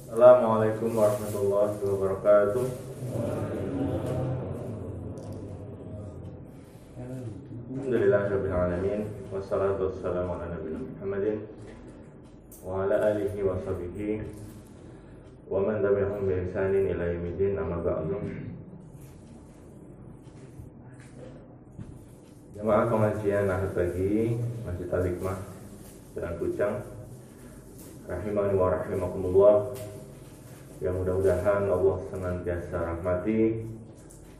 Assalamualaikum warahmatullahi wabarakatuh. Alhamdulillahirabbil alamin wassalatu wassalamu ala nabiyina Muhammadin wa ala alihi wa sahbihi wa man tabi'ahum bi ihsanin ila yaumiddin, amma ba'du. Jemaah pengajian Ahad pagi Masjid Al-Hikmah Jalan Kucang, rahimani wa rahimakumullah. Yang mudah-mudahan Allah senantiasa rahmati,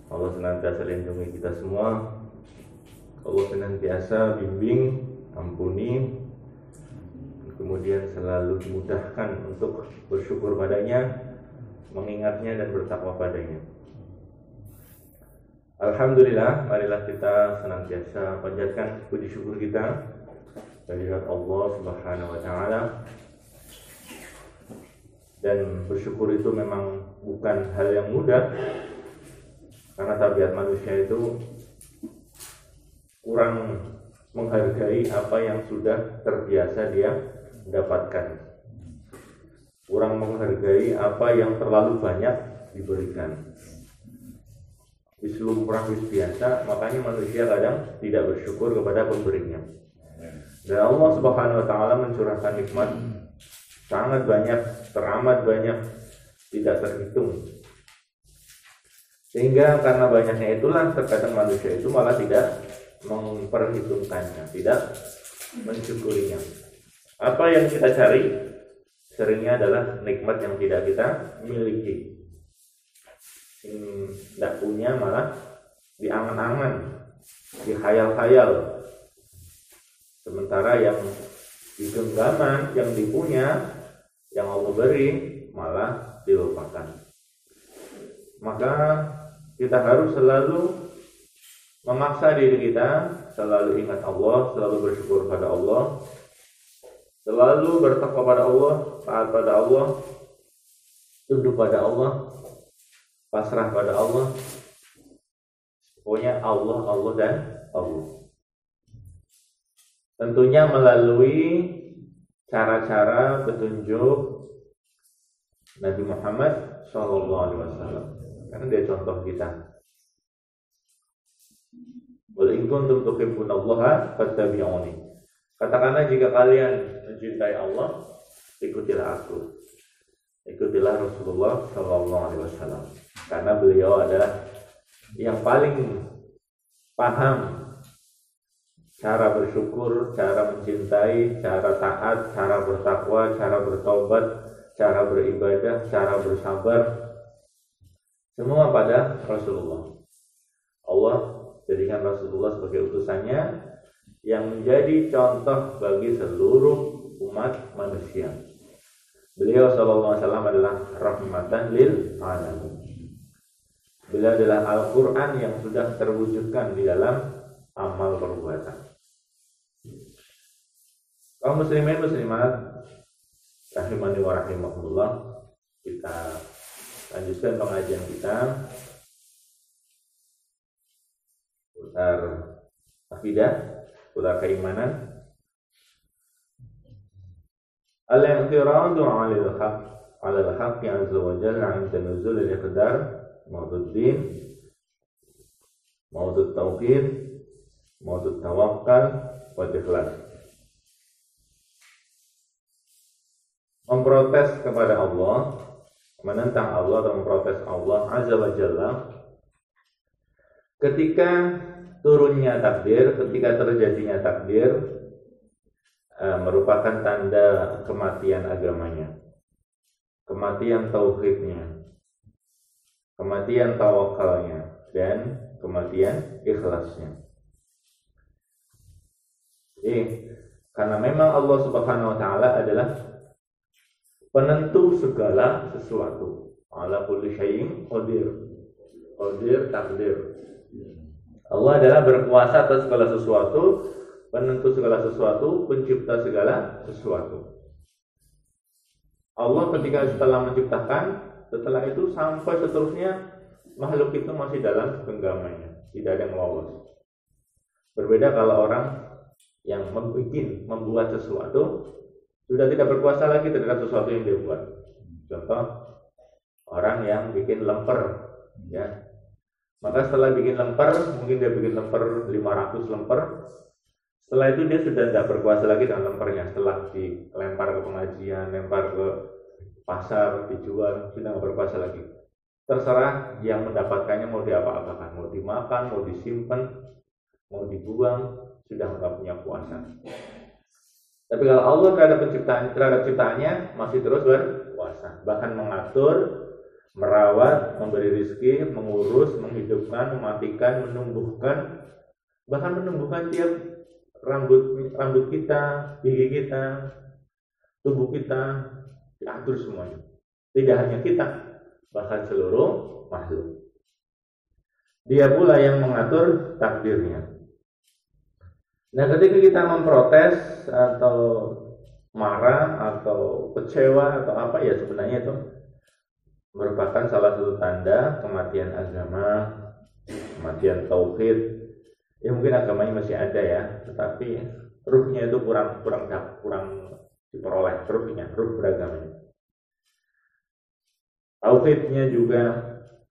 Allah senantiasa lindungi kita semua, Allah senantiasa bimbing, ampuni, kemudian selalu dimudahkan untuk bersyukur padanya, mengingatnya dan bertakwa padanya. Alhamdulillah, marilah kita senantiasa panjatkan puji syukur kita kehadirat Allah Subhanahu wa taala. Dan bersyukur itu memang bukan hal yang mudah, karena tabiat manusia itu kurang menghargai apa yang sudah terbiasa dia dapatkan, kurang menghargai apa yang terlalu banyak diberikan. Di seluruh wis biasa, makanya manusia kadang tidak bersyukur kepada pemberinya. Dan Allah Subhanahu wa taala mencurahkan nikmat sangat banyak, teramat banyak, tidak terhitung. Sehingga karena banyaknya itulah terkadang manusia itu malah tidak memperhitungkannya, tidak mensyukurinya. Apa yang kita cari seringnya adalah nikmat yang tidak kita miliki. Tidak punya malah diangan-angan, dihayal-hayal. Sementara yang di genggaman, yang dipunya, yang Allah beri, malah dilupakan. Maka kita harus selalu memaksa diri kita, selalu ingat Allah, selalu bersyukur pada Allah, selalu bertakwa pada Allah, taat pada Allah, tunduk pada Allah, pasrah pada Allah. Pokoknya Allah, Allah dan Allah. Tentunya melalui cara-cara petunjuk Nabi Muhammad SAW, karena dia contoh kita. Wal in kuntum tuhibbunallaha fattabi'uni. Katakanlah jika kalian mencintai Allah, ikutilah aku, ikutilah Rasulullah SAW, karena beliau adalah yang paling paham cara bersyukur, cara mencintai, cara taat, cara bertakwa, cara bertobat, cara beribadah, cara bersabar. Semua pada Rasulullah. Allah jadikan Rasulullah sebagai utusannya yang menjadi contoh bagi seluruh umat manusia. Beliau SAW adalah rahmatan lil alamin. Beliau adalah Al-Quran yang sudah terwujudkan di dalam amal perbuatan. Kaum muslimin muslimat rahimani wa rahimakumullah, kita lanjutkan pengajian kita seputar akidah, seputar keimanan. Al-i'tiradu 'alal haqq azza wa jalla 'inda nuzul al-iqdar mawdud din, mawdud tauhid, mawdud tawakkal wa ikhlas. Memprotes kepada Allah, menentang Allah atau memprotes Allah azza wa jalla ketika turunnya takdir, ketika terjadinya takdir, merupakan tanda kematian agamanya, kematian tauhidnya, kematian tawakalnya, dan kematian ikhlasnya. Jadi karena memang Allah Subhanahu wa taala adalah penentu segala sesuatu. Ala kulli syai'in qadir. Qadir takdir. Allah adalah berkuasa atas segala sesuatu, penentu segala sesuatu, pencipta segala sesuatu. Allah ketika setelah menciptakan, setelah itu sampai seterusnya makhluk itu masih dalam genggamannya, tidak ada yang lolos. Berbeda kalau orang yang membuat sesuatu sudah tidak berkuasa lagi terhadap sesuatu yang dia buat. Contoh orang yang bikin lemper, ya. Maka setelah bikin lemper, mungkin dia bikin lemper 500 lemper. Setelah itu dia sudah tidak berkuasa lagi dengan lempernya. Setelah dilempar ke pengajian, lempar ke pasar, dijual, sudah tidak berkuasa lagi. Terserah yang mendapatkannya mau diapa-apakan, mau dimakan, mau disimpan, mau dibuang, sudah tidak punya kuasa. Tapi kalau Allah terhadap ciptaannya masih terus berkuasa, bahkan mengatur, merawat, memberi rezeki, mengurus, menghidupkan, mematikan, menumbuhkan, bahkan menumbuhkan tiap rambut kita, gigi kita, tubuh kita, diatur semuanya. Tidak hanya kita, bahkan seluruh makhluk. Dia pula yang mengatur takdirnya. Nah, ketika kita memprotes atau marah atau kecewa atau apa, ya sebenarnya itu merupakan salah satu tanda kematian agama, kematian tauhid. Ya mungkin agamanya masih ada ya, tetapi ruhnya itu kurang diperoleh, ruh beragamanya. Tauhidnya juga,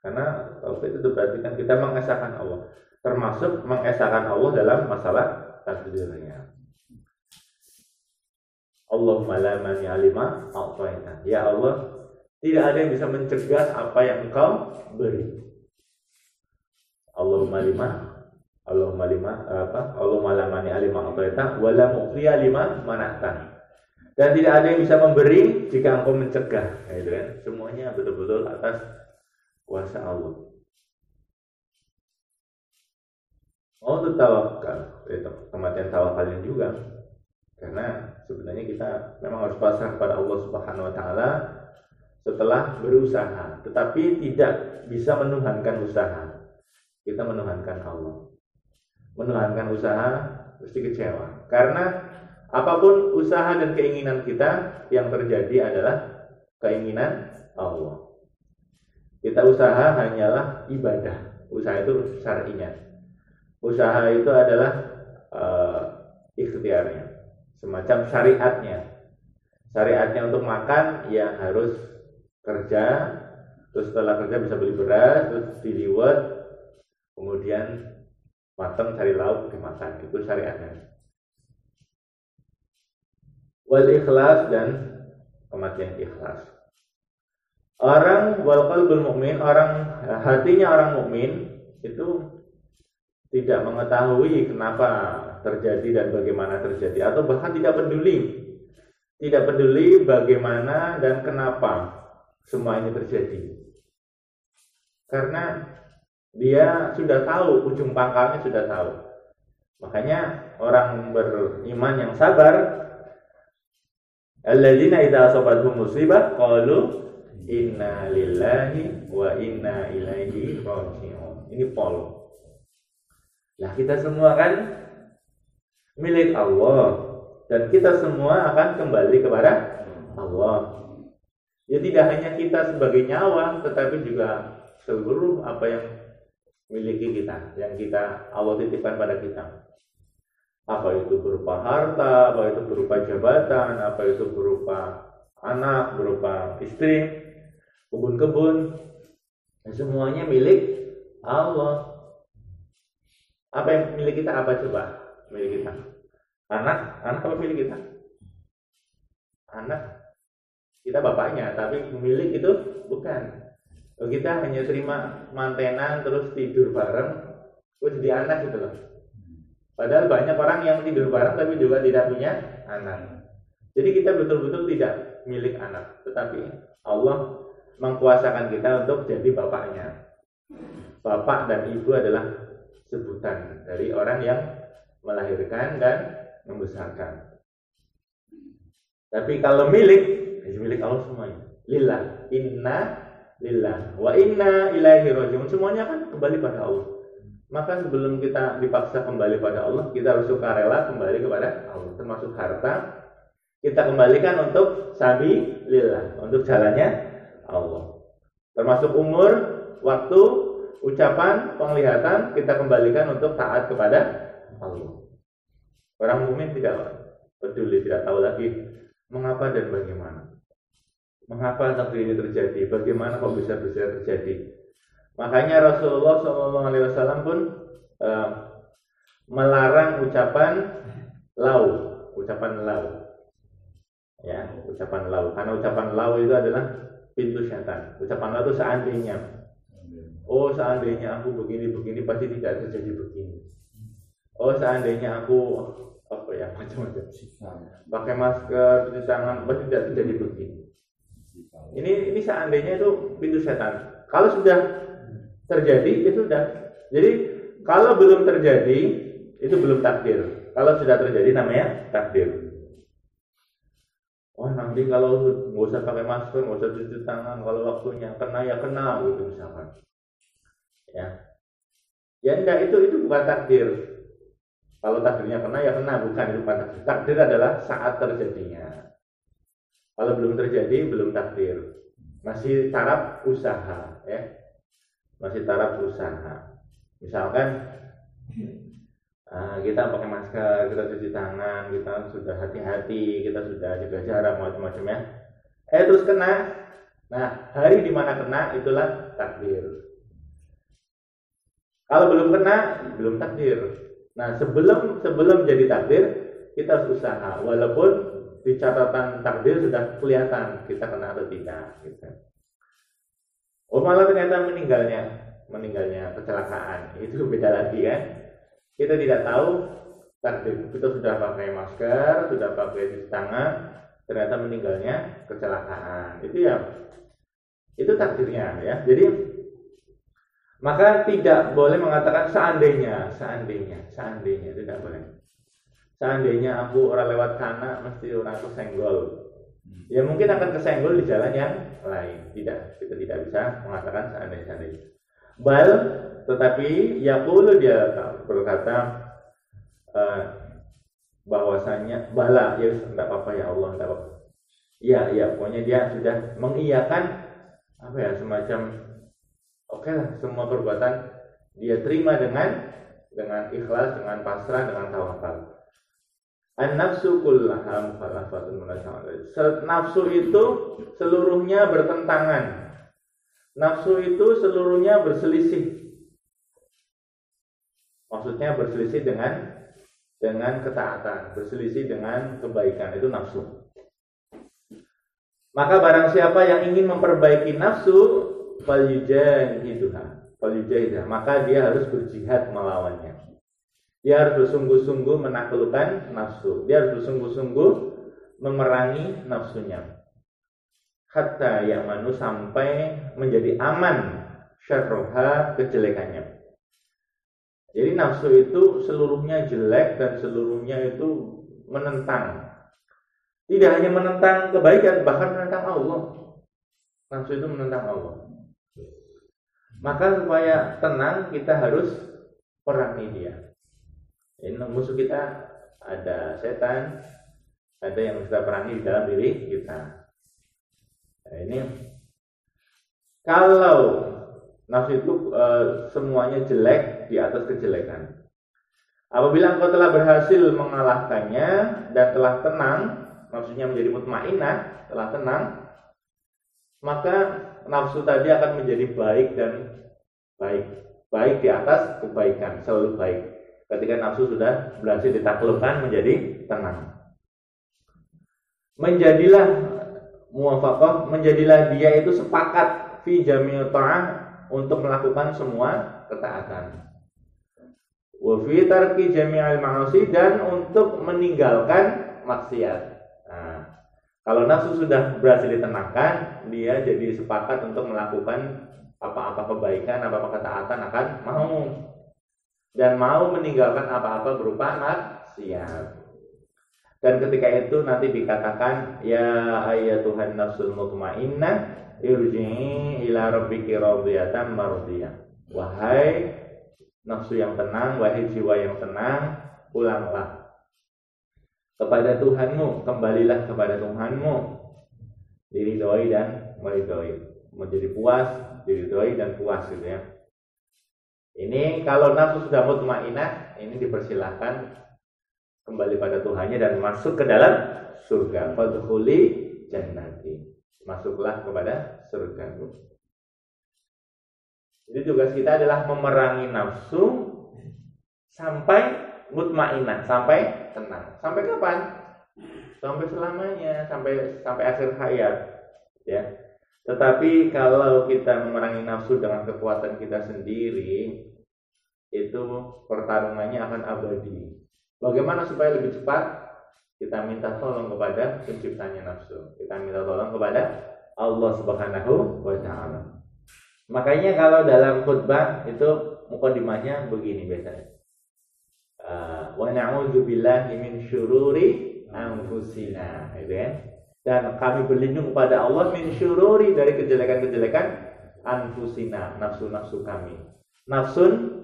karena tauhid itu berarti kan kita mengesahkan Allah, termasuk mengesahkan Allah dalam masalah takdirnya. Allahumma la mani'a lima a'taita. Ya Allah, tidak ada yang bisa mencegah apa yang Engkau beri. Allahumma la mani'a lima a'taita wa la mu'tiya lima mana'ta. Dan tidak ada yang bisa memberi jika Engkau mencegah. Gitu kan? Semuanya betul-betul atas kuasa Allah. Mau tawakal, itu kematian tawakalnya juga. Karena sebenarnya kita memang harus pasrah kepada Allah Subhanahu wa taala setelah berusaha, tetapi tidak bisa menuhankan usaha. Kita menuhankan Allah. Menuhankan usaha mesti kecewa. Karena apapun usaha dan keinginan kita, yang terjadi adalah keinginan Allah. Kita usaha hanyalah ibadah. Usaha itu syar'inya. Usaha itu adalah ikhtiarnya, semacam syariatnya. Syariatnya untuk makan ya harus kerja, terus setelah kerja bisa beli beras, terus diliwet, kemudian matang cari lauk dimakan. Itu syariatnya. Wal ikhlas, dan kematian ikhlas. Orang wal qalbul mu'min, hatinya orang mukmin itu tidak mengetahui kenapa terjadi dan bagaimana terjadi, atau bahkan tidak peduli bagaimana dan kenapa semua ini terjadi, karena dia sudah tahu, ujung pangkalnya sudah tahu. Makanya orang beriman yang sabar, alladzina idza asabathum musibah qalu inna lillahi wa inna ilaihi raji'un. Ini pol. Nah, kita semua kan milik Allah, dan kita semua akan kembali kepada Allah. Ya tidak hanya kita sebagai nyawa, tetapi juga seluruh apa yang miliki kita, yang Allah titipkan pada kita. Apa itu berupa harta, apa itu berupa jabatan, apa itu berupa anak, berupa istri, kebun-kebun, semuanya milik Allah. Apa yang milik kita? Apa coba milik kita? Anak apa milik kita? Anak kita bapaknya, tapi milik itu bukan. Kita hanya terima mantenan terus tidur bareng, terus jadi anak gitu loh. Padahal banyak orang yang tidur bareng tapi juga tidak punya anak. Jadi kita betul-betul tidak milik anak, tetapi Allah mengkuasakan kita untuk jadi bapaknya. Bapak dan ibu adalah sebutan dari orang yang melahirkan dan membesarkan. Tapi kalau milik Allah semuanya. Lillah, inna lillah wa inna ilaihi raji'un. Semuanya kan kembali pada Allah. Maka sebelum kita dipaksa kembali pada Allah, kita harus sukarela kembali kepada Allah. Termasuk harta, kita kembalikan untuk sabilillah, untuk jalannya Allah. Termasuk umur, waktu, ucapan, penglihatan, kita kembalikan untuk taat kepada Allah. Orang mukmin tidak peduli, tidak tahu lagi mengapa dan bagaimana. Mengapa takdir ini terjadi? Bagaimana kok bisa terjadi? Makanya Rasulullah SAW pun melarang ucapan lau, ya, ucapan lau. Karena ucapan lau itu adalah pintu setan. Ucapan lau itu seandainya. Oh, seandainya aku begini pasti tidak terjadi begini. Oh, seandainya aku macam-macam. Pakai masker, cuci tangan, pasti tidak terjadi begini. Ini seandainya itu pintu setan. Kalau sudah terjadi itu sudah. Jadi kalau belum terjadi itu belum takdir. Kalau sudah terjadi namanya takdir. Wah, nanti kalau nggak usah pakai masker, nggak usah cuci tangan, kalau waktunya kena ya kena gitu misalkan. Ya enggak, itu bukan takdir. Kalau takdirnya kena ya kena, bukan, itu bukan takdir. Takdir adalah saat terjadinya. Kalau belum terjadi belum takdir. Masih taraf usaha, ya. Masih taraf usaha. Misalkan kita pakai masker, kita cuci tangan, kita sudah hati-hati, kita sudah jaga jarak macam-macam ya. Terus kena. Nah, hari di mana kena itulah takdir. Kalau belum kena, belum takdir. Nah, sebelum jadi takdir, kita harus usaha. Walaupun di catatan takdir sudah kelihatan kita kena atau tidak. Gitu. Oh, malah ternyata meninggalnya kecelakaan. Itu beda lagi kan. Kita tidak tahu takdir. Kita sudah pakai masker, sudah pakai cuci tangan, ternyata meninggalnya kecelakaan. Itu takdirnya ya. Jadi maka tidak boleh mengatakan seandainya tidak boleh. Seandainya aku orang lewat sana mesti orang aku senggol. Ya mungkin akan kesenggol di jalan yang lain. Tidak, kita tidak bisa mengatakan seandainya. Tetapi yaqulu, dia berkata bahwasanya bala, ya tidak apa-apa ya Allah, tidak apa-apa. Ya, pokoknya dia sudah mengiyakan semacam oke lah, semua perbuatan dia terima dengan ikhlas, dengan pasrah, dengan tawakal. An-nafsu kullaha mukhalafatun munasya'at. Nafsu itu seluruhnya bertentangan. Nafsu itu seluruhnya berselisih. Maksudnya berselisih dengan ketaatan, berselisih dengan kebaikan, itu nafsu. Maka barang siapa yang ingin memperbaiki nafsu, falyujahidah, maka dia harus berjihad melawannya. Dia harus bersungguh-sungguh menaklukkan nafsu. Dia harus bersungguh-sungguh memerangi nafsunya. Hatta ya'manu, sampai menjadi aman syarruha, kejelekannya. Jadi nafsu itu seluruhnya jelek dan seluruhnya itu menentang. Tidak hanya menentang kebaikan, bahkan menentang Allah. Nafsu itu menentang Allah. Maka supaya tenang kita harus perangi dia. Ini musuh kita ada setan, ada yang kita perangi di dalam diri kita. Nah, ini kalau nafsu itu semuanya jelek di atas kejelekan. Apabila engkau telah berhasil mengalahkannya dan telah tenang, nafsunya menjadi mutmainnah, telah tenang, maka nafsu tadi akan menjadi baik dan baik di atas kebaikan, selalu baik. Ketika nafsu sudah berhasil ditaklukkan menjadi tenang, menjadilah muwafaqah, menjadilah dia itu sepakat fi jami'ut ta'ah, untuk melakukan semua ketaatan, wa fi tarki jami'il ma'asi, dan untuk meninggalkan maksiat. Nah, kalau nafsu sudah berhasil ditenangkan, dia jadi sepakat untuk melakukan apa-apa kebaikan, apa-apa ketaatan akan mau, dan mau meninggalkan apa-apa berupa maksiat. Dan ketika itu nanti dikatakan, ya ayyatuhan nafsul mutmainnah irji'i ila rabbiki radiyatan mardiyah. Wahai nafsu yang tenang, wahai jiwa yang tenang, pulanglah kepada Tuhanmu, kembalilah kepada Tuhanmu, diridhoi dan meridhoi, menjadi puas, diridhoi dan puas, gitu ya. Ini kalau nafsu sudah mutmainnah, ini dipersilahkan kembali pada Tuhannya dan masuk ke dalam surga. Fadkhuli jannati, masuklah kepada surgaku. Jadi tugas kita adalah memerangi nafsu sampai mutmainah, sampai tenang. Sampai kapan? Sampai selamanya, sampai akhir hayat, ya. Tetapi kalau kita memerangi nafsu dengan kekuatan kita sendiri, itu pertarungannya akan abadi. Bagaimana supaya lebih cepat? Kita minta tolong kepada penciptanya nafsu. Kita minta tolong kepada Allah Subhanahu wa Ta'ala. Makanya kalau dalam khutbah itu mukadimahnya begini biasanya. Wa na'udzu billahi min syururi anfusina, gitu ya. Dan kami berlindung kepada Allah min syururi, dari kejelekan-kejelekan anfusina, nafsu-nafsu kami. Nafsun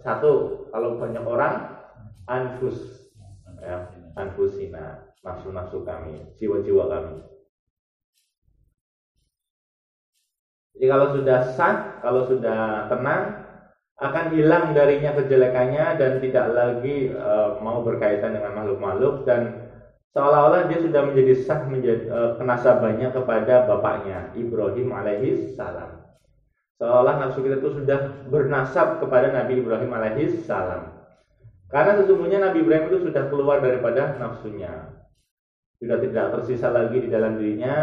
satu, kalau banyak orang anfus, ya, anfusina, nafsu-nafsu kami, jiwa-jiwa kami. Jadi kalau sudah sah, kalau sudah tenang, akan hilang darinya kejelekannya dan tidak lagi mau berkaitan dengan makhluk-makhluk, dan seolah-olah dia sudah menjadi sah, menjadi kenasabannya kepada bapaknya Ibrahim alaihi salam. Seolah nafsu kita itu sudah bernasab kepada Nabi Ibrahim alaihi salam. Karena sesungguhnya Nabi Ibrahim itu sudah keluar daripada nafsunya. Sudah tidak tersisa lagi di dalam dirinya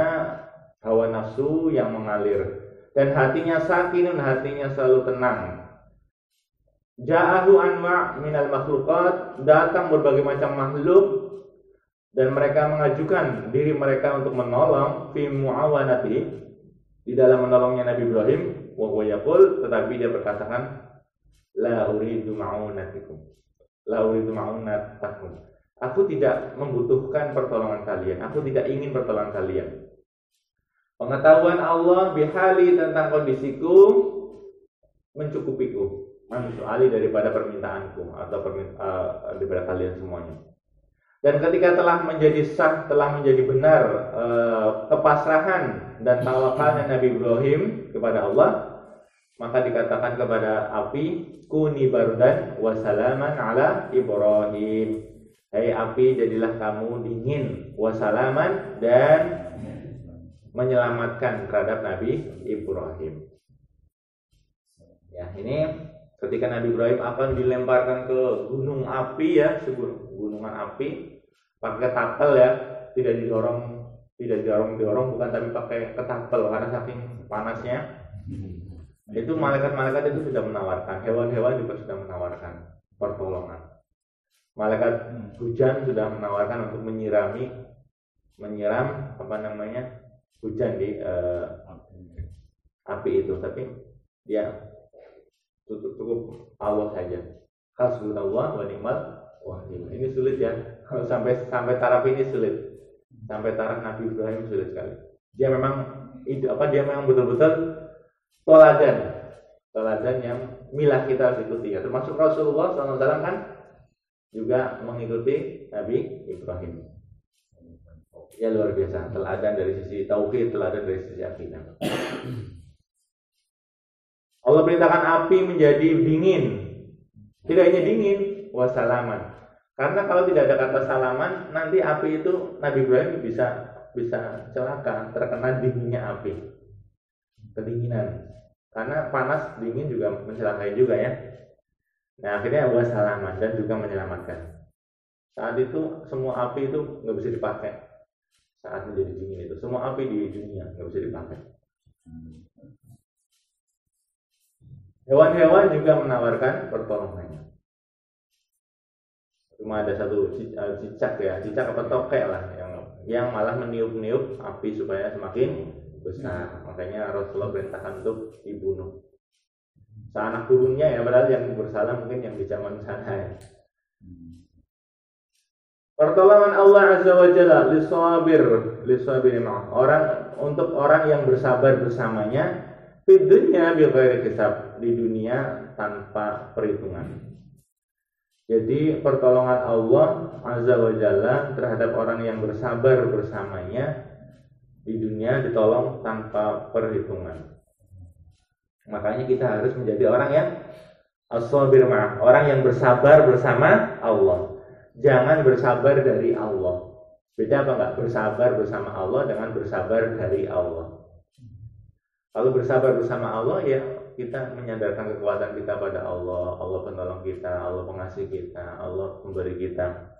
hawa nafsu yang mengalir. Dan hatinya sakinun, hatinya selalu tenang. Ja'ahu anma' minal makhluqat, datang berbagai macam makhluk dan mereka mengajukan diri mereka untuk menolong fi muawanati, di dalam menolongnya Nabi Ibrahim, wa huwa yaqul, tetapi dia berkatakan la uridu ma'unatikum. La uridu ma'unatakum. Aku tidak membutuhkan pertolongan kalian. Aku tidak ingin pertolongan kalian. Pengetahuan Allah bihali, tentang kondisiku, mencukupiku, mensuali daripada permintaanku atau daripada kalian semuanya. Dan ketika telah menjadi sah, telah menjadi benar kepasrahan dan tawakalnya Nabi Ibrahim kepada Allah, maka dikatakan kepada api, kuni bardan wa salaman ala Ibrahim. Hai api, jadilah kamu dingin, wa salaman, dan menyelamatkan terhadap Nabi Ibrahim. Ya, ini ketika Nabi Ibrahim akan dilemparkan ke gunung api, ya, gunungan api, pakai ketapel, ya, tidak didorong, bukan, tapi pakai ketapel karena saking panasnya. Itu malaikat-malaikat itu sudah menawarkan, hewan-hewan juga sudah menawarkan pertolongan. Malaikat hujan sudah menawarkan untuk menyiram hujan di api itu, tapi dia cukup Allah saja. Hasbunallah wa ni'mal wakil. Ini sulit, ya. Kalau sampai taraf ini sulit. Sampai taraf Nabi Ibrahim sulit sekali. Dia memang betul-betul teladan yang milah kita harus ikuti, ya. Termasuk Rasulullah SAW kan juga mengikuti Nabi Ibrahim. Ya, luar biasa, teladan dari sisi tauhid, teladan dari sisi akidah. Allah perintahkan api menjadi dingin. Tidak hanya dingin, wasalaman. Karena kalau tidak ada kata salaman, nanti api itu Nabi Ibrahim bisa celaka, terkena dinginnya api. Kedinginan. Karena panas, dingin juga mencelakai juga, ya. Nah, akhirnya wasalaman, dan juga menyelamatkan. Saat itu semua api itu nggak bisa dipakai. Saat menjadi dingin itu, semua api di dunia nggak bisa dipakai. Hewan-hewan juga menawarkan pertolongannya. Cuma ada satu cicak apa tokek lah yang malah meniup-niup api supaya semakin besar. Makanya Rasulullah perintahkan untuk dibunuh. Seanak turunnya, ya, padahal yang bersalah mungkin yang di zaman sana, ya. Pertolongan Allah Azza wa Jalla lisabir untuk orang yang bersabar bersamanya di dunia bighairi hisab, di dunia tanpa perhitungan. Jadi pertolongan Allah Azza wa Jalla terhadap orang yang bersabar bersamanya di dunia ditolong tanpa perhitungan. Makanya kita harus menjadi orang yang as-sabir ma'ah, orang yang bersabar bersama Allah. Jangan bersabar dari Allah. Beda apa enggak? Bersabar bersama Allah dengan bersabar dari Allah. Kalau bersabar bersama Allah ya kita menyandarkan kekuatan kita pada Allah. Allah penolong kita, Allah pengasih kita, Allah pemberi kita.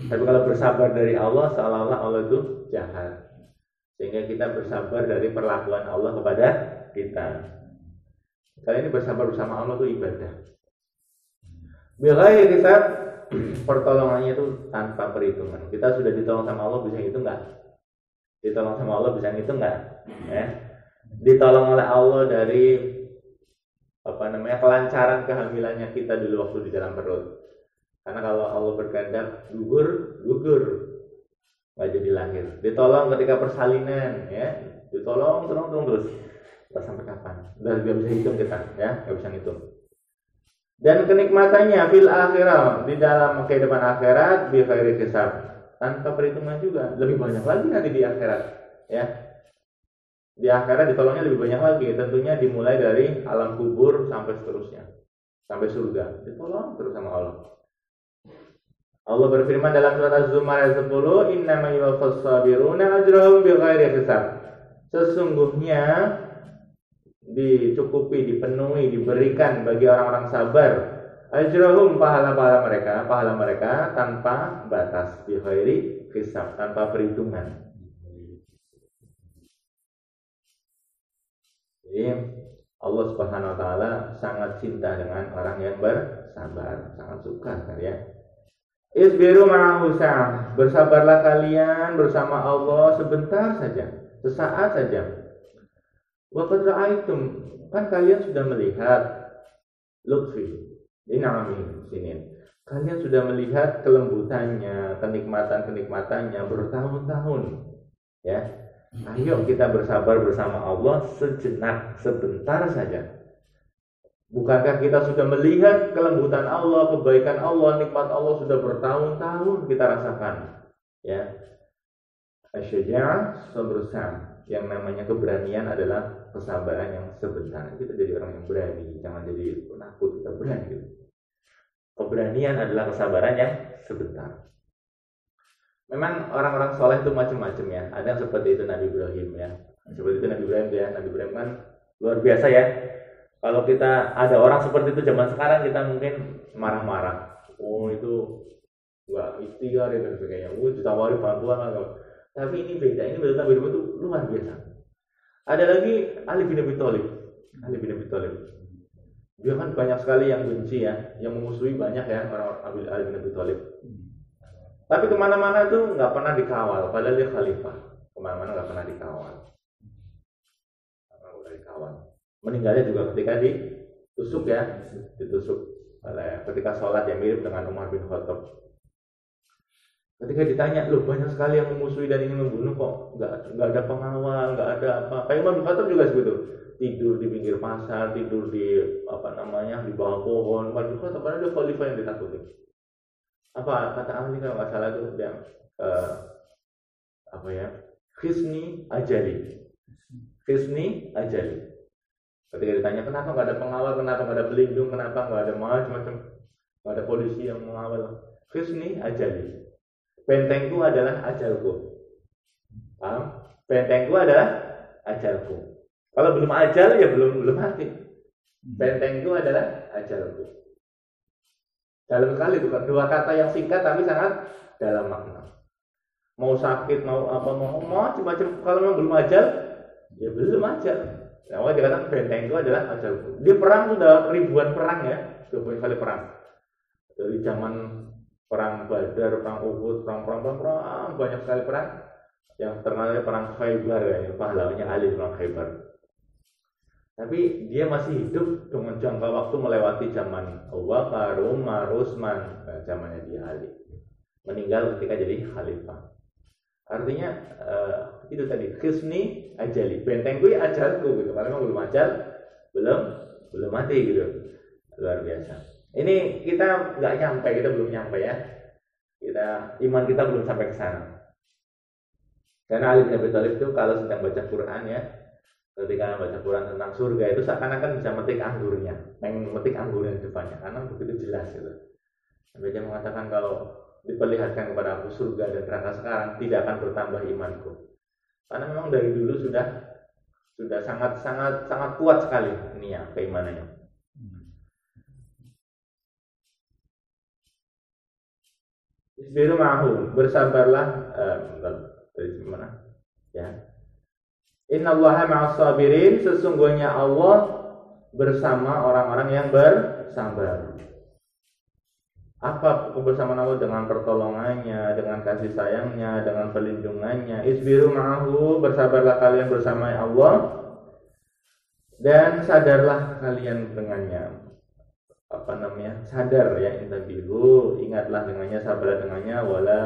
Tapi kalau bersabar dari Allah, seolah-olah Allah itu jahat. Sehingga kita bersabar dari perlakuan Allah kepada kita. Kali ini bersabar bersama Allah itu ibadah. Bilai kita pertolongannya itu tanpa perhitungan. Kita sudah ditolong sama Allah, bisa itu enggak? Ditolong sama Allah, bisa itu enggak? Ya. Ditolong oleh Allah dari kelancaran kehamilannya kita dulu waktu di dalam perut. Karena kalau Allah berkehendak gugur nggak jadi lahir. Ditolong ketika persalinan, ya, ditolong terus. Kita sampai kapan? Udah nggak bisa hitung kita, ya, nggak bisa hitung. Dan kenikmatannya fil akhirah, di dalam kehidupan akhirat bi khairi hisab, tanpa perhitungan juga, lebih banyak lagi nanti di akhirat, ya. Di akhirat ditolongnya lebih banyak lagi, tentunya dimulai dari alam kubur sampai seterusnya, sampai surga, ditolong terus sama Allah. Allah berfirman dalam surat Az-Zumar ayat 10, "Innama yuwaffas sabiruna ajrahum bighairi hisab." Sesungguhnya dicukupi, dipenuhi, diberikan bagi orang-orang sabar ajrahum, pahala mereka tanpa batas, bighairi hisab, tanpa perhitungan. Jadi Allah Subhanahu wa taala sangat cinta dengan orang yang bersabar, sangat suka ya. Isbiru ma'ahusah, bersabarlah kalian bersama Allah sebentar saja, sesaat saja. Wa qad ra'aitum, kan kalian sudah melihat lutfi in'ami sinin. Kalian sudah melihat kelembutannya, kenikmatannya bertahun-tahun. Ya. Ayo kita bersabar bersama Allah sejenak, sebentar saja. Bukankah kita sudah melihat kelembutan Allah, kebaikan Allah, nikmat Allah sudah bertahun-tahun kita rasakan, ya. Asy-syaja'ah sabrus sam. Yang namanya keberanian adalah kesabaran yang sebentar. Kita jadi orang yang berani, jangan jadi penakut, kita berani. Keberanian adalah kesabaran yang sebentar. Memang orang-orang soleh itu macam-macam ya. Ada yang seperti itu Nabi Ibrahim ya. Seperti itu Nabi Ibrahim ya. Nabi Ibrahim kan luar biasa ya. Kalau kita ada orang seperti itu zaman sekarang, kita mungkin marah-marah. Oh itu enggak ikhtiar dan sebagainya. Ditawari bantuan atau. Tapi ini beda. Ini betul Nabi Ibrahim itu luar biasa. Ada lagi Ali bin Abi Thalib. Dia kan banyak sekali yang benci ya, yang memusuhi banyak ya orang Ali bin Abi Thalib. Tapi kemana-mana tuh nggak pernah dikawal, padahal dia khalifah. Kemana-mana nggak pernah dikawal. Meninggalnya juga ketika ditusuk ya, ketika sholat yang mirip dengan Umar bin Khattab. Ketika ditanya, loh banyak sekali yang memusuhi dan ingin membunuh kok nggak ada pengawal, nggak ada apa. Kayak Umar bin Khattab juga segitu, tidur di pinggir pasar, tidur di di bawah pohon. Umar bin Khattab padahal dia khalifah yang ditakuti. Apa kata ahli kalau nggak salah itu yang Khisni ajali. Ketika ditanya kenapa nggak ada pengawal, kenapa nggak ada pelindung, kenapa nggak ada macam-macam, nggak ada polisi yang mengawal. Khisni ajali. Bentengku adalah ajalku. Paham? Bentengku adalah ajalku. Kalau belum ajal ya belum mati. Bentengku adalah ajalku. Dalam sekali itu dua kata yang singkat tapi sangat dalam makna. Mau sakit, mau apa, mau macam-macam. Kalau memang belum ajal, ya belum ajal. Nah, dikatakan benteng itu adalah ajalku. Dia perang sudah ribuan perang ya, 20 kali perang. Dari zaman perang Badar, perang Uhud, perang banyak sekali perang. Yang terkenal perang Khaybar ya, pahlawannya Ali perang Khaybar. Tapi dia masih hidup dengan jangka waktu melewati zaman Abu Bakar, Umar, Utsman, zamannya dia Ali. Meninggal ketika jadi khalifah. Artinya itu tadi khisni ajali, bentengku ya ajalku gitu. Kalau memang belum ajal, belum mati gitu. Luar biasa. Ini kita belum nyampe ya. Iman kita belum sampai ke sana. Karena Ali bin Abi Thalib itu kalau sedang baca Quran ya, ketika baca Quran tentang surga itu seakan-akan bisa metik anggurnya di depannya, karena begitu jelas gitu. Sampai dia mengatakan kalau diperlihatkan kepada aku surga dan neraka sekarang, tidak akan bertambah imanku. Karena memang dari dulu sudah sangat kuat sekali ini ya keimanannya. Isbiru ma'hu, bersabarlah dari mana? Ya. Innallaha ma'as sabirin, sesungguhnya Allah bersama orang-orang yang bersabar. Apa kebersamaan Allah? Dengan pertolongannya, dengan kasih sayangnya, dengan perlindungannya. Isbiru ma'ahu, bersabarlah kalian bersama Allah, dan sadarlah kalian dengannya. Sadar ya, intabihu, ingatlah dengannya, sabarlah dengannya, wala,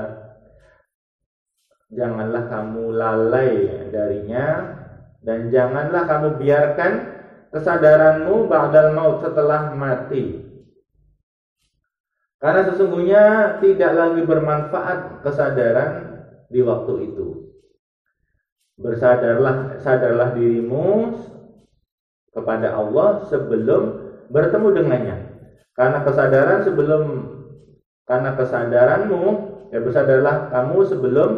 janganlah kamu lalai darinya, dan janganlah kamu biarkan kesadaranmu ba'dal maut, setelah mati. Karena sesungguhnya tidak lagi bermanfaat kesadaran di waktu itu. Sadarlah dirimu kepada Allah sebelum bertemu dengannya. Karena kesadaranmu, ya bersadarlah kamu sebelum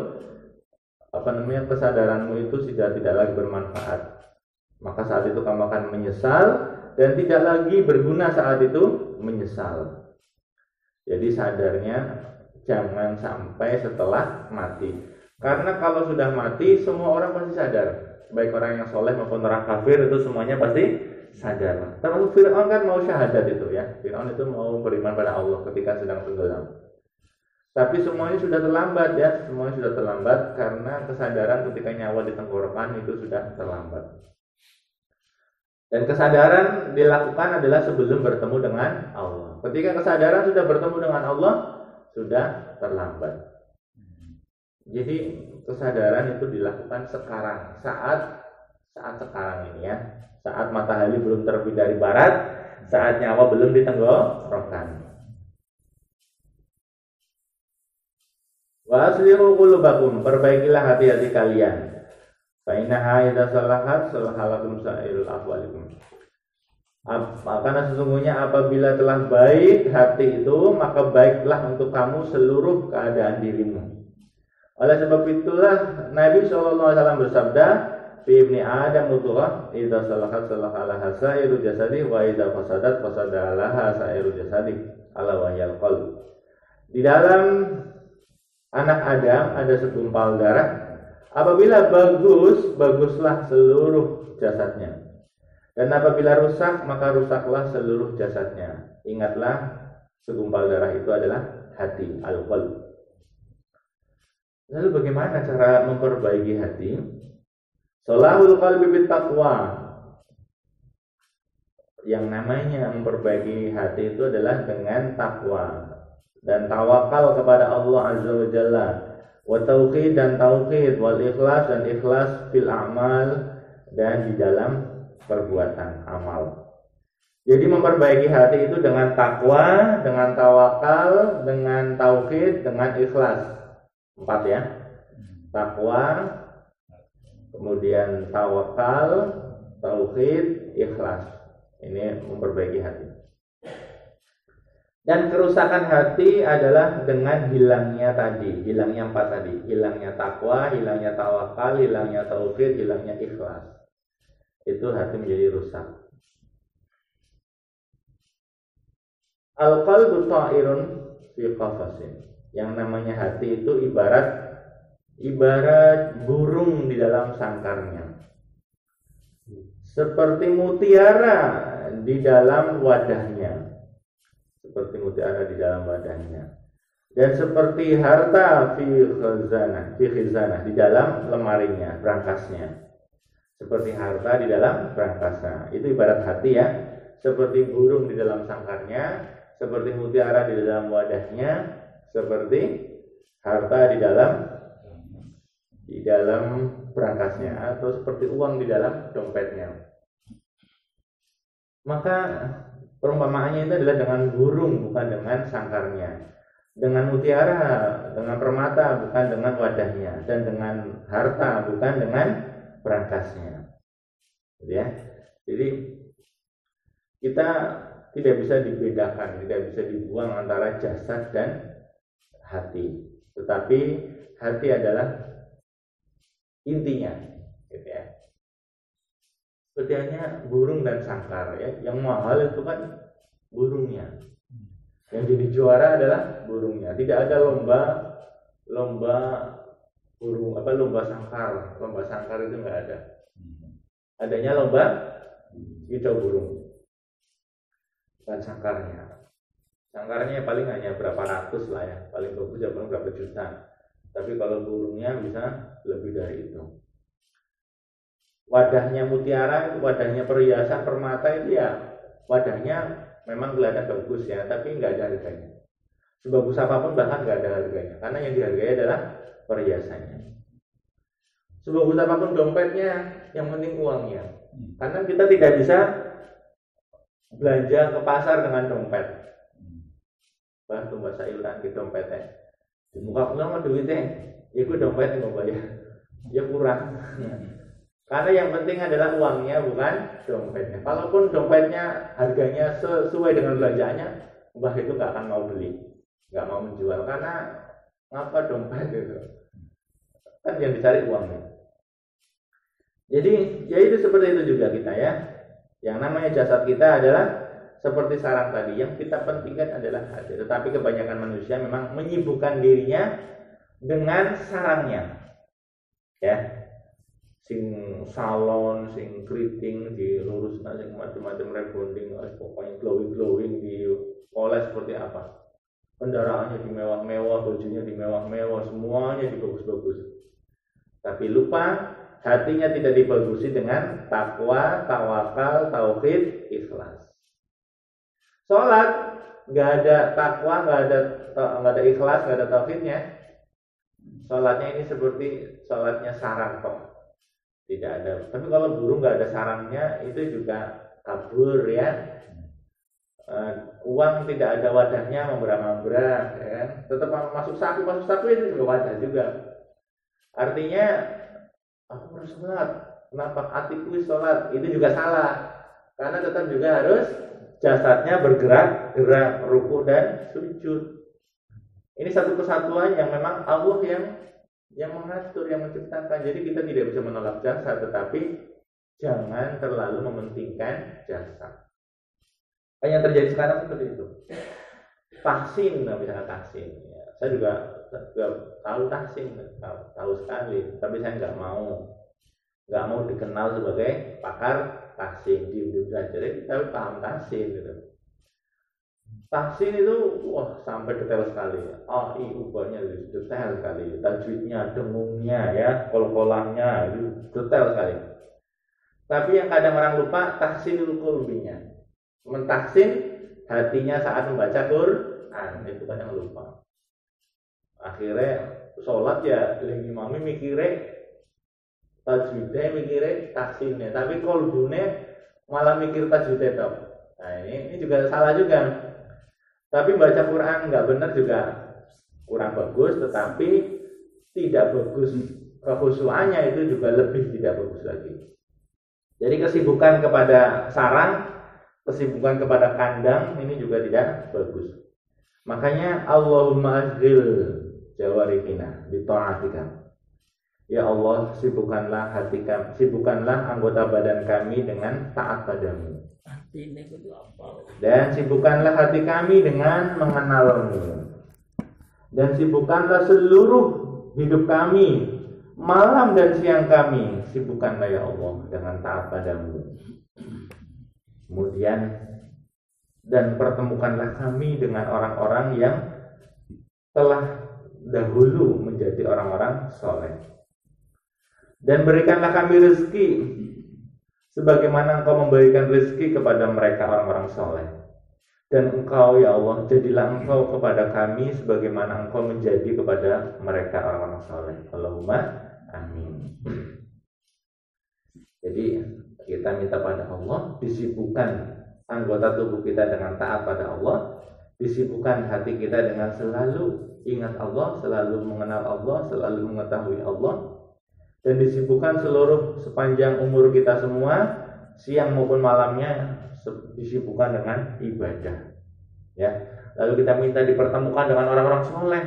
kesadaranmu itu sudah tidak lagi bermanfaat. Maka saat itu kamu akan menyesal dan tidak lagi berguna saat itu menyesal. Jadi sadarnya jangan sampai setelah mati. Karena kalau sudah mati semua orang pasti sadar. Baik orang yang soleh maupun orang kafir itu semuanya pasti sadar. Termasuk Fir'aun kan mau syahadat itu ya. Fir'aun itu mau beriman pada Allah ketika sedang tenggelam. Tapi semuanya sudah terlambat ya. Semuanya sudah terlambat karena kesadaran ketika nyawa di tenggorokan itu sudah terlambat. Dan kesadaran dilakukan adalah sebelum bertemu dengan Allah. Ketika kesadaran sudah bertemu dengan Allah, sudah terlambat. Jadi kesadaran itu dilakukan sekarang, saat sekarang ini ya. Saat matahari belum terbit dari barat, saat nyawa belum di tenggorokan. Wa aslihu qulubakum, perbaikilah hati-hati kalian. Fa innaha idza salahat salahalakum sa'irul ahwalikum. Karena sesungguhnya apabila telah baik hati itu, maka baiklah untuk kamu seluruh keadaan dirimu. Oleh sebab itulah Nabi SAW bersabda, fi ibni Adam mudghah, idza salahat salahalaha sa'iru jasadi, wa idza fasadat fasadalaha sa'iru jasadi, ala wahyal qalb. Di dalam anak Adam ada segumpal darah. Apabila bagus, baguslah seluruh jasadnya. Dan apabila rusak, maka rusaklah seluruh jasadnya. Ingatlah, segumpal darah itu adalah hati, al-qalb. Lalu bagaimana cara memperbaiki hati? Sholahul qalbi bittaqwa. Yang namanya memperbaiki hati itu adalah dengan takwa dan tawakal kepada Allah Azza wa Jalla. Wa tauhid dan tauhid, wal ikhlas dan ikhlas fil a'mal, dan di dalam perbuatan amal. Jadi memperbaiki hati itu dengan takwa, dengan tawakal, dengan tauhid, dengan ikhlas. 4 ya. Takwa, kemudian tawakal, tauhid, ikhlas. Ini memperbaiki hati. Dan kerusakan hati adalah dengan hilangnya 4 tadi. Hilangnya takwa, hilangnya tawakal, hilangnya tauhid, hilangnya ikhlas. Itu hati menjadi rusak. Al-qalbu ta'irun fi qafasin. Yang namanya hati itu ibarat burung di dalam sangkarnya. Seperti mutiara di dalam wadahnya. Dan seperti harta fi khizanah, di dalam lemarinya, berangkasnya. Seperti harta di dalam berangkasnya. Itu ibarat hati ya. Seperti burung di dalam sangkarnya, seperti mutiara di dalam wadahnya, seperti harta di dalam berangkasnya, atau seperti uang di dalam dompetnya. Maka perumpamaannya itu adalah dengan burung, bukan dengan sangkarnya. Dengan mutiara, dengan permata, bukan dengan wadahnya. Dan dengan harta, bukan dengan berangkasnya. Ya. Jadi kita tidak bisa dibedakan, tidak bisa dibuang antara jasad dan hati. Tetapi hati adalah intinya, gitu ya. Seperti hanya burung dan sangkar ya. Yang mahal itu kan burungnya. Yang jadi juara adalah burungnya. Tidak ada lomba burung lomba sangkar. Lomba sangkar itu enggak ada. Adanya lomba kicau burung. Dan sangkarnya. Sangkarnya paling hanya berapa ratus lah ya. Paling bagus ya paling berapa juta. Tapi kalau burungnya bisa lebih dari itu. Wadahnya mutiara, wadahnya perhiasan permata itu ya wadahnya memang kelihatan bagus ya, tapi nggak ada harganya. Sebagus apapun bahkan nggak ada harganya, karena yang dihargai adalah perhiasannya. Sebagus apapun dompetnya, yang penting uangnya. Karena kita tidak bisa belanja ke pasar dengan dompet. Bah tumbas sayuran di dompetnya. Di muka pulang duitnya, ya gue dompetnya nggak bayar, ya kurang. Karena yang penting adalah uangnya bukan dompetnya. Kalaupun dompetnya harganya sesuai dengan belanjaannya, mbah itu nggak akan mau beli, nggak mau menjual karena ngapa dompet itu kan yang dicari uangnya. Jadi ya itu seperti itu juga kita ya. Yang namanya jasad kita adalah seperti sarang tadi. Yang kita pentingkan adalah hati. Tetapi kebanyakan manusia memang menyibukkan dirinya dengan sarangnya, ya. Sing salon, sing keriting diluruskan, sing macam-macam rebonding, pokoknya glowing di poles seperti apa. Kendaraannya dimewah-mewah, bajunya dimewah-mewah, semuanya dibagus-bagus. Tapi lupa hatinya tidak dibagusi dengan takwa, tawakal, tauhid, ikhlas. Salat nggak ada takwa, nggak ada ikhlas, nggak ada tauhidnya. Salatnya ini seperti salatnya sarang kok. Tidak ada. Tapi kalau burung nggak ada sarangnya itu juga kabur ya. Uang tidak ada wadahnya memberah-memberah, ya kan? Tetap masuk saku itu juga wadah juga. Artinya aku harus sholat. Kenapa hatiku sholat? Itu juga salah. Karena tetap juga harus jasadnya bergerak ruku dan sujud. Ini satu kesatuan yang memang Allah yang mengatur, yang menciptakan. Jadi kita tidak bisa menolak jasad, tetapi jangan terlalu mementingkan jasad. Yang terjadi sekarang seperti itu. Tahsin, misalnya tahsin. Ya, saya juga tahu tahsin, tahu sekali. Tapi saya nggak mau dikenal sebagai pakar tahsin. Diam-diam saja. Jadi saya paham tahsin gitu. Tahsin itu sampai detail sekali. I-U-nya detail sekali. Tajwidnya, dengungnya, ya, kol-kolangnya itu detail sekali. Tapi yang kadang orang lupa tahsinul qulbinya. Mentahsin hatinya saat membaca Quran, itu kadang lupa. Akhirnya sholat ya imamnya mikirnya tajwidnya, mikirnya tahsinnya, tapi kolbune malah mikir tajwidnya dong. Nah ini juga salah juga. Tapi baca Quran nggak benar juga kurang bagus, tetapi tidak bagus, kekhusyuannya itu juga lebih tidak bagus lagi. Jadi kesibukan kepada sarang, kesibukan kepada kandang ini juga tidak bagus. Makanya Allahumma azghil jawarihina bi ta'atika. Ya Allah, sibukkanlah hati kami, sibukkanlah anggota badan kami dengan taat padamu. Dan sibukkanlah hati kami dengan mengenalmu. Dan sibukkanlah seluruh hidup kami, malam dan siang kami, sibukkanlah ya Allah dengan taat padamu. Kemudian dan pertemukanlah kami dengan orang-orang yang telah dahulu menjadi orang-orang soleh. Dan berikanlah kami rezeki sebagaimana Engkau memberikan rezeki kepada mereka orang-orang soleh. Dan Engkau ya Allah, jadilah Engkau kepada kami sebagaimana Engkau menjadi kepada mereka orang-orang soleh. Allahumma amin. Jadi kita minta pada Allah, disibukkan anggota tubuh kita dengan taat pada Allah, disibukkan hati kita dengan selalu ingat Allah, selalu mengenal Allah, selalu mengetahui Allah, dan disibukkan sepanjang umur kita semua, siang maupun malamnya, disibukkan dengan ibadah. Ya, lalu kita minta dipertemukan dengan orang-orang soleh.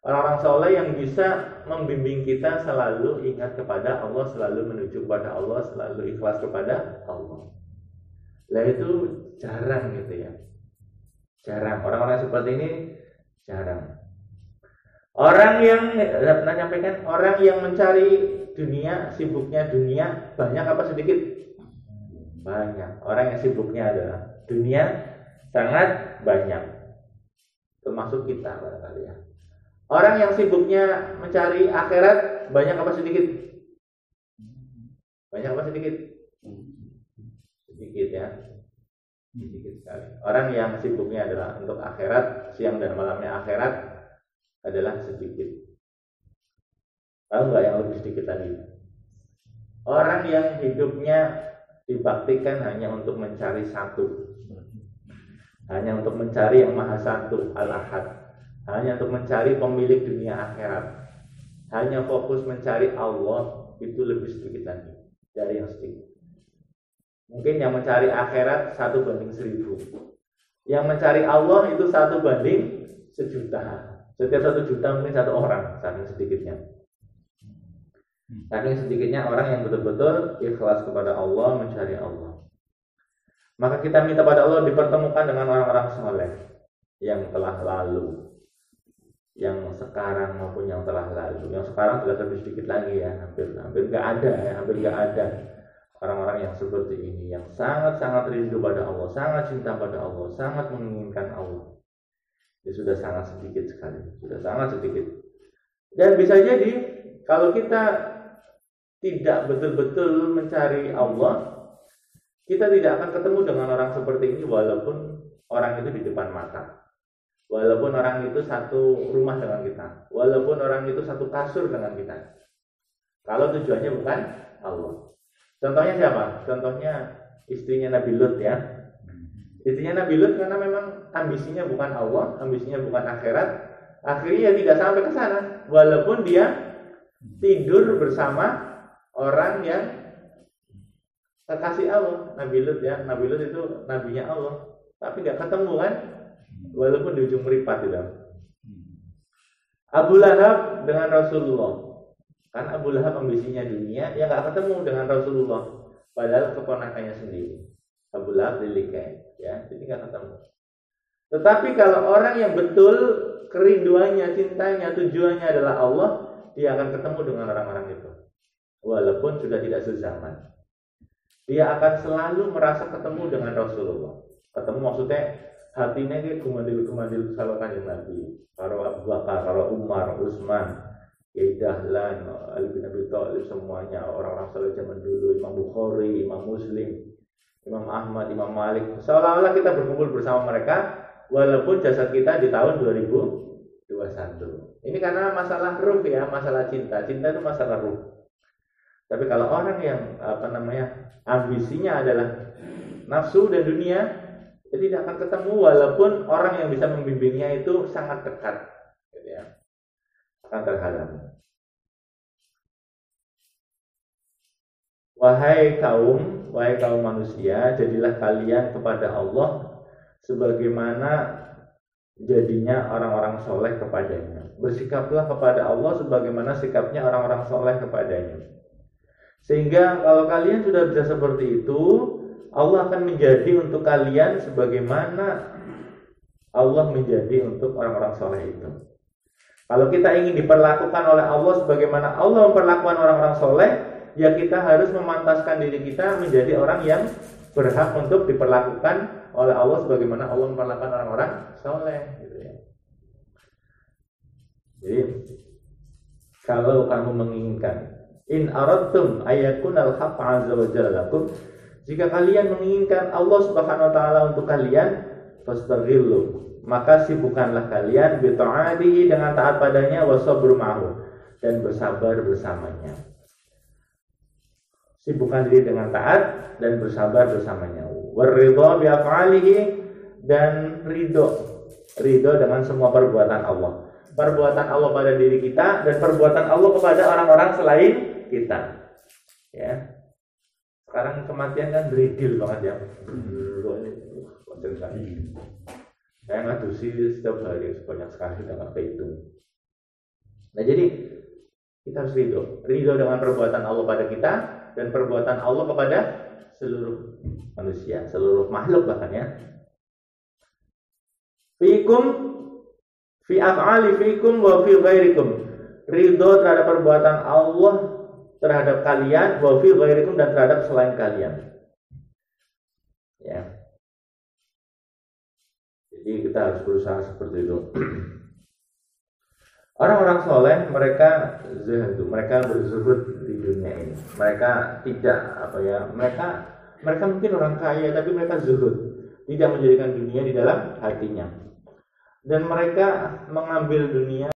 Orang-orang soleh yang bisa membimbing kita selalu ingat kepada Allah, selalu menuju kepada Allah, selalu ikhlas kepada Allah. Lah itu jarang gitu ya. Jarang. Orang-orang seperti ini jarang. Orang yang pernah nyampaikan, orang yang mencari dunia, sibuknya dunia, banyak apa sedikit? Banyak. Orang yang sibuknya adalah dunia sangat banyak. Termasuk kita barangkali ya. Orang yang sibuknya mencari akhirat, banyak apa sedikit? Banyak apa sedikit? Sedikit ya. Sedikit sekali. Orang yang sibuknya adalah untuk akhirat, siang dan malamnya akhirat, adalah sedikit. Tahu nggak yang lebih sedikit tadi? Orang yang hidupnya dibaktikan hanya untuk mencari satu, hanya untuk mencari yang maha satu, al-ahad, hanya untuk mencari pemilik dunia akhirat, hanya fokus mencari Allah, itu lebih sedikit lagi dari yang sedikit. Mungkin yang mencari akhirat 1:1000, yang mencari Allah itu 1:1.000.000. Setiap 1 juta mungkin 1 orang, saking sedikitnya. Saking sedikitnya orang yang betul-betul ikhlas kepada Allah, mencari Allah. Maka kita minta pada Allah dipertemukan dengan orang-orang soleh yang telah lalu, yang sekarang maupun yang telah lalu. Yang sekarang sudah lebih sedikit lagi ya, hampir nggak ada ya, hampir nggak ada orang-orang yang seperti ini, yang sangat-sangat rindu pada Allah, sangat cinta pada Allah, sangat menginginkan Allah. Dia sudah sangat sedikit sekali, sudah sangat sedikit. Dan bisa jadi kalau kita tidak betul-betul mencari Allah, kita tidak akan ketemu dengan orang seperti ini walaupun orang itu di depan mata, walaupun orang itu satu rumah dengan kita, walaupun orang itu satu kasur dengan kita. Kalau tujuannya bukan Allah. Contohnya siapa? Contohnya istrinya Nabi Lut ya. Istrinya Nabi Lut karena memang ambisinya bukan Allah, ambisinya bukan akhirat, akhirnya tidak sampai ke sana. Walaupun dia tidur bersama orang yang kekasih Allah, Nabi Lut ya. Nabi Lut itu nabinya Allah, tapi nggak ketemu kan? Walaupun di ujung meripat itu. Abu Lahab dengan Rasulullah, kan Abu Lahab ambisinya dunia, ya nggak ketemu dengan Rasulullah, padahal keponakannya sendiri. Abu Lahab dilikai, ya, jadi nggak ketemu. Tetapi kalau orang yang betul kerinduannya, cintanya, tujuannya adalah Allah, dia akan ketemu dengan orang-orang itu, walaupun sudah tidak sezaman. Dia akan selalu merasa ketemu dengan Rasulullah. Ketemu maksudnya hatinya dia gumandil kalau kanjeng Nabi, karo Abu Bakar, karo Umar, Utsman, Kiai Dahlan, Ali bin Abi Thalib, semuanya orang-orang saleh zaman dulu, Imam Bukhari, Imam Muslim, Imam Ahmad, Imam Malik, seolah-olah kita berkumpul bersama mereka walaupun jasad kita di tahun 2021. Ini karena masalah ruh ya, masalah cinta. Cinta itu masalah ruh. Tapi kalau orang yang ambisinya adalah nafsu dan dunia, dia tidak akan ketemu walaupun orang yang bisa membimbingnya itu sangat dekat, gitu ya. Akan terhalang. Wahai kaum manusia, jadilah kalian kepada Allah sebagaimana jadinya orang-orang soleh kepadanya. Bersikaplah kepada Allah sebagaimana sikapnya orang-orang soleh kepadanya. Sehingga kalau kalian sudah bisa seperti itu, Allah akan menjadi untuk kalian sebagaimana Allah menjadi untuk orang-orang soleh itu. Kalau kita ingin diperlakukan oleh Allah sebagaimana Allah memperlakukan orang-orang soleh, ya kita harus memantaskan diri kita menjadi orang yang berhak untuk diperlakukan oleh Allah sebagaimana Allah memperlakukan orang-orang soleh, gitu ya. Jadi kalau kamu menginginkan, in aradtum ayakunal haqq azza wa jalla lakum, jika kalian menginginkan Allah Subhanahu wa taala untuk kalian, fastaghillu, maka sibukkanlah kalian bi ta'atihi, dengan taat padanya, wasabru ma'hu, dan bersabar bersamanya. Sibukkan diri dengan taat dan bersabar bersamanya. Waridha bi af'alihi, dan ridho dengan semua perbuatan Allah. Perbuatan Allah pada diri kita dan perbuatan Allah kepada orang-orang selain kita. Ya. Sekarang kematian kan beridil banget ya. Saya ngadusi setiap hari sebanyak sekali, tidak kehitung. Nah, jadi kita harus ridho dengan perbuatan Allah pada kita dan perbuatan Allah kepada seluruh manusia, seluruh makhluk bahkan ya. Fiikum fi af'ali fiikum wa fi ghairikum. Ridho terhadap perbuatan Allah terhadap kalian, wa fi ghairikum, dan terhadap selain kalian. Ya. Jadi kita harus berusaha seperti itu. Orang-orang soleh mereka zuhud, mereka berzuhud di dunia ini. Mereka tidak mereka mungkin orang kaya tapi mereka zuhud, tidak menjadikan dunia di dalam hatinya. Dan mereka mengambil dunia